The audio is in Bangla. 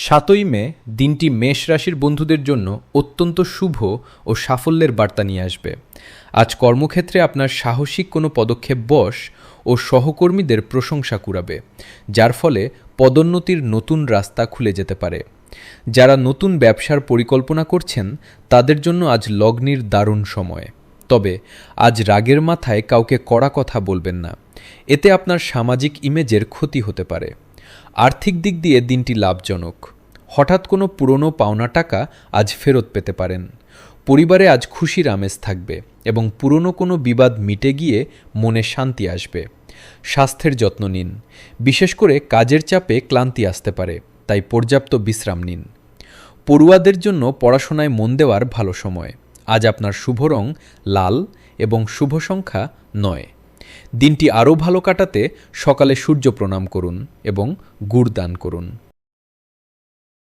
৭ই মে দিনটি মেষ রাশির বন্ধুদের জন্য অত্যন্ত শুভ ও সাফল্যের বার্তা নিয়ে আসবে। আজ কর্মক্ষেত্রে আপনার সাহসিক কোনো পদক্ষেপ বশ ও সহকর্মীদের প্রশংসা কুড়াবে, যার ফলে পদোন্নতির নতুন রাস্তা খুলে যেতে পারে। যারা নতুন ব্যবসার পরিকল্পনা করছেন তাদের জন্য আজ লগ্নির দারুণ সময়। তবে আজ রাগের মাথায় কাউকে কড়া কথা বলবেন না, এতে আপনার সামাজিক ইমেজের ক্ষতি হতে পারে। আর্থিক দিক দিয়ে দিনটি লাভজনক। হঠাৎ কোনো পুরনো পাওনা টাকা আজ ফেরত পেতে পারেন। পরিবারে আজ খুশির আমেজ থাকবে এবং পুরনো কোনো বিবাদ মিটে গিয়ে মনে শান্তি আসবে। স্বাস্থ্যের যত্ন নিন, বিশেষ করে কাজের চাপে ক্লান্তি আসতে পারে, তাই পর্যাপ্ত বিশ্রাম নিন। পড়ুয়াদের জন্য পড়াশোনায় মন দেওয়ার ভালো সময়। আজ আপনার শুভ রং লাল এবং শুভ সংখ্যা 9। দিনটি আরও ভালো কাটাতে সকালে সূর্য প্রণাম করুন এবং গুড় দান করুন।